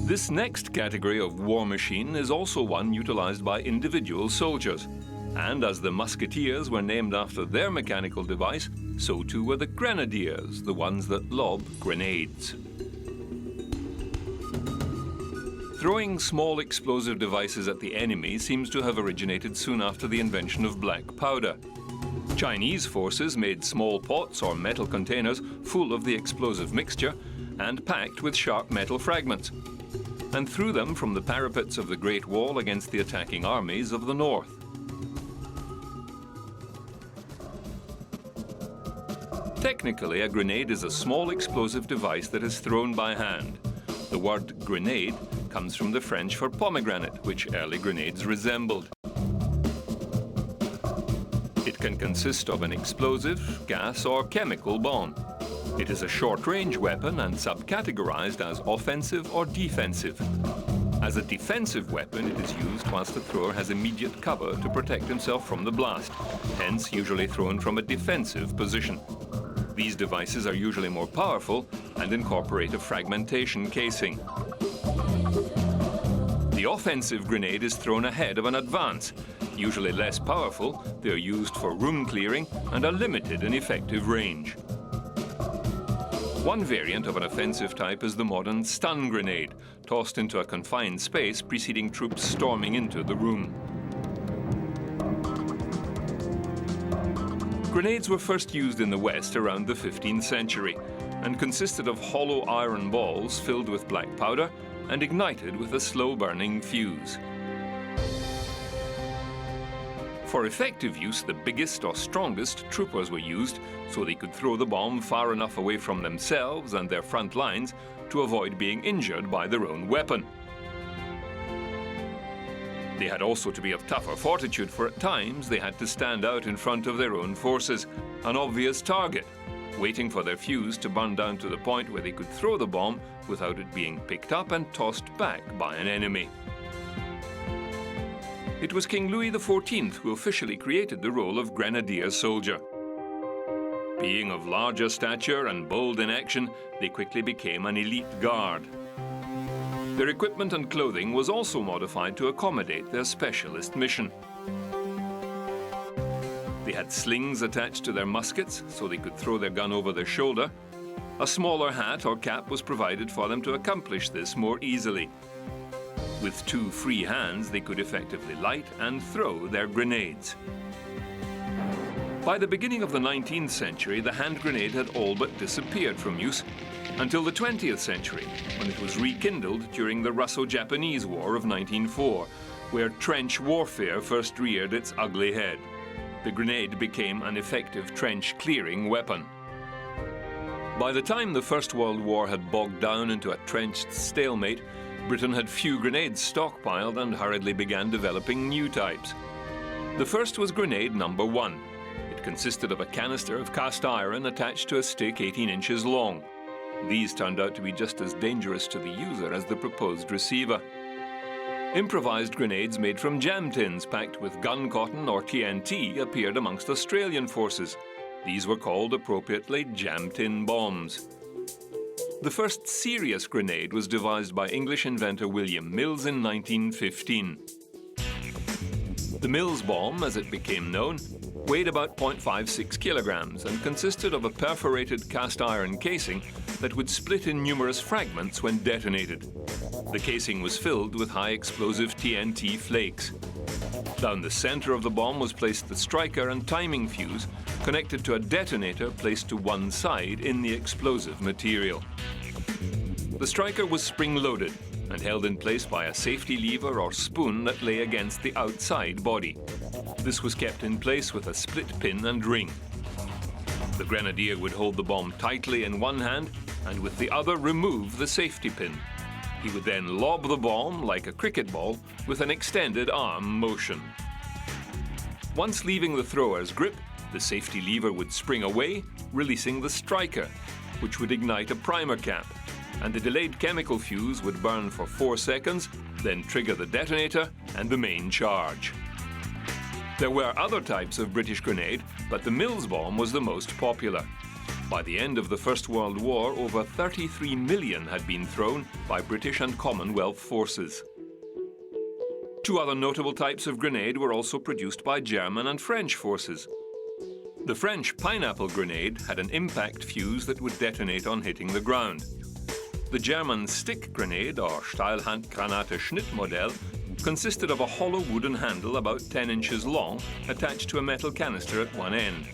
This next category of war machine is also one utilized by individual soldiers. And as the musketeers were named after their mechanical device, so too were the grenadiers, the ones that lob grenades. Throwing small explosive devices at the enemy seems to have originated soon after the invention of black powder. Chinese forces made small pots or metal containers full of the explosive mixture and packed with sharp metal fragments, and threw them from the parapets of the Great Wall against the attacking armies of the north. Technically, a grenade is a small explosive device that is thrown by hand. The word grenade comes from the French for pomegranate, which early grenades resembled. It can consist of an explosive, gas, or chemical bomb. It is a short-range weapon and subcategorized as offensive or defensive. As a defensive weapon, it is used whilst the thrower has immediate cover to protect himself from the blast, hence usually thrown from a defensive position. These devices are usually more powerful and incorporate a fragmentation casing. The offensive grenade is thrown ahead of an advance. Usually less powerful, they are used for room clearing and are limited in effective range. One variant of an offensive type is the modern stun grenade, tossed into a confined space preceding troops storming into the room. Grenades were first used in the West around the 15th century and consisted of hollow iron balls filled with black powder and ignited with a slow-burning fuse. For effective use, the biggest or strongest troopers were used so they could throw the bomb far enough away from themselves and their front lines to avoid being injured by their own weapon. They had also to be of tougher fortitude, for at times they had to stand out in front of their own forces, an obvious target, waiting for their fuse to burn down to the point where they could throw the bomb without it being picked up and tossed back by an enemy. It was King Louis XIV who officially created the role of grenadier soldier. Being of larger stature and bold in action, they quickly became an elite guard. Their equipment and clothing was also modified to accommodate their specialist mission. They had slings attached to their muskets so they could throw their gun over their shoulder. A smaller hat or cap was provided for them to accomplish this more easily. With two free hands, they could effectively light and throw their grenades. By the beginning of the 19th century, the hand grenade had all but disappeared from use, until the 20th century, when it was rekindled during the Russo-Japanese War of 1904, where trench warfare first reared its ugly head. The grenade became an effective trench-clearing weapon. By the time the First World War had bogged down into a trenched stalemate, Britain had few grenades stockpiled and hurriedly began developing new types. The first was grenade number 1. It consisted of a canister of cast iron attached to a stick 18 inches long. These turned out to be just as dangerous to the user as the proposed receiver. Improvised grenades made from jam tins packed with gun cotton or TNT appeared amongst Australian forces. These were called appropriately jam tin bombs. The first serious grenade was devised by English inventor William Mills in 1915. The Mills bomb, as it became known, weighed about 0.56 kilograms and consisted of a perforated cast iron casing that would split in numerous fragments when detonated. The casing was filled with high explosive TNT flakes. Down the center of the bomb was placed the striker and timing fuse connected to a detonator placed to one side in the explosive material. The striker was spring-loaded and held in place by a safety lever or spoon that lay against the outside body. This was kept in place with a split pin and ring. The grenadier would hold the bomb tightly in one hand and with the other remove the safety pin. He would then lob the bomb like a cricket ball with an extended arm motion. Once leaving the thrower's grip, the safety lever would spring away, releasing the striker, which would ignite a primer cap, and the delayed chemical fuse would burn for 4 seconds, then trigger the detonator and the main charge. There were other types of British grenade, but the Mills bomb was the most popular. By the end of the First World War, over 33 million had been thrown by British and Commonwealth forces. Two other notable types of grenade were also produced by German and French forces. The French pineapple grenade had an impact fuse that would detonate on hitting the ground. The German stick grenade, or Steilhandgranate Schnittmodell, consisted of a hollow wooden handle about 10 inches long attached to a metal canister at one end.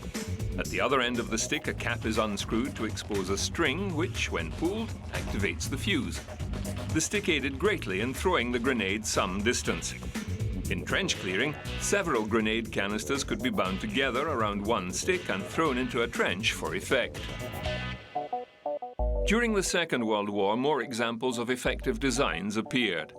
At the other end of the stick, a cap is unscrewed to expose a string which, when pulled, activates the fuse. The stick aided greatly in throwing the grenade some distance. In trench clearing, several grenade canisters could be bound together around one stick and thrown into a trench for effect. During the Second World War, more examples of effective designs appeared.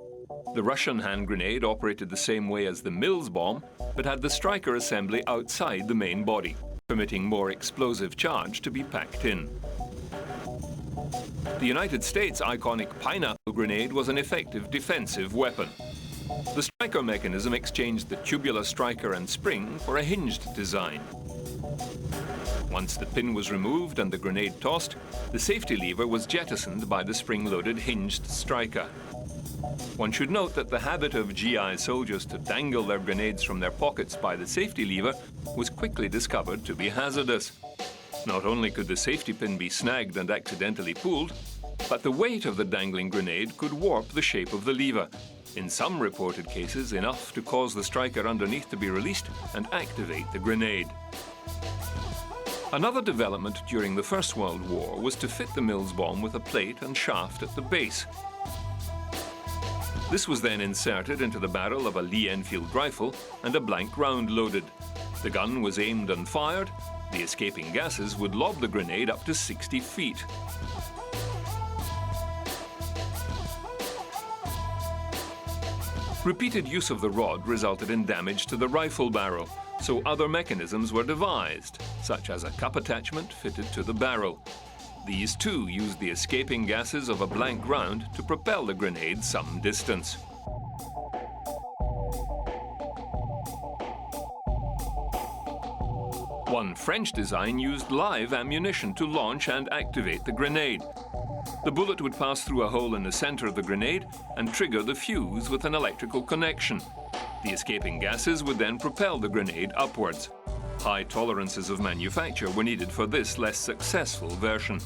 The Russian hand grenade operated the same way as the Mills bomb, but had the striker assembly outside the main body, permitting more explosive charge to be packed in. The United States' iconic pineapple grenade was an effective defensive weapon. The striker mechanism exchanged the tubular striker and spring for a hinged design. Once the pin was removed and the grenade tossed, the safety lever was jettisoned by the spring-loaded hinged striker. One should note that the habit of GI soldiers to dangle their grenades from their pockets by the safety lever was quickly discovered to be hazardous. Not only could the safety pin be snagged and accidentally pulled, but the weight of the dangling grenade could warp the shape of the lever, in some reported cases enough to cause the striker underneath to be released and activate the grenade. Another development during the First World War was to fit the Mills bomb with a plate and shaft at the base. This was then inserted into the barrel of a Lee Enfield rifle and a blank round loaded. The gun was aimed and fired. The escaping gases would lob the grenade up to 60 feet. Repeated use of the rod resulted in damage to the rifle barrel, so other mechanisms were devised, such as a cup attachment fitted to the barrel. These too used the escaping gases of a blank round to propel the grenade some distance. One French design used live ammunition to launch and activate the grenade. The bullet would pass through a hole in the center of the grenade and trigger the fuse with an electrical connection. The escaping gases would then propel the grenade upwards. High tolerances of manufacture were needed for this less successful version.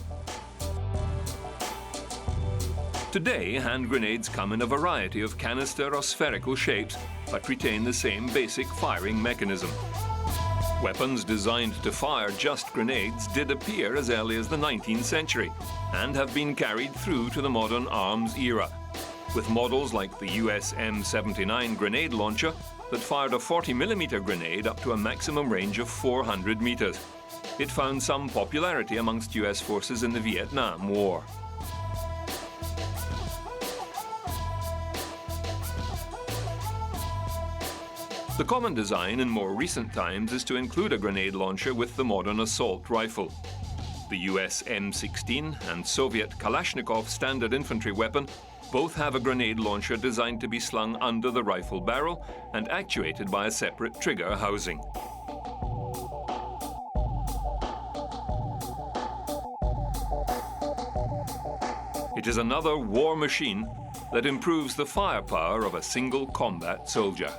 Today, hand grenades come in a variety of canister or spherical shapes, but retain the same basic firing mechanism. Weapons designed to fire just grenades did appear as early as the 19th century and have been carried through to the modern arms era, with models like the US M79 grenade launcher that fired a 40mm grenade up to a maximum range of 400 meters. It found some popularity amongst US forces in the Vietnam War. The common design in more recent times is to include a grenade launcher with the modern assault rifle. The US M16 and Soviet Kalashnikov standard infantry weapon both have a grenade launcher designed to be slung under the rifle barrel and actuated by a separate trigger housing. It is another war machine that improves the firepower of a single combat soldier.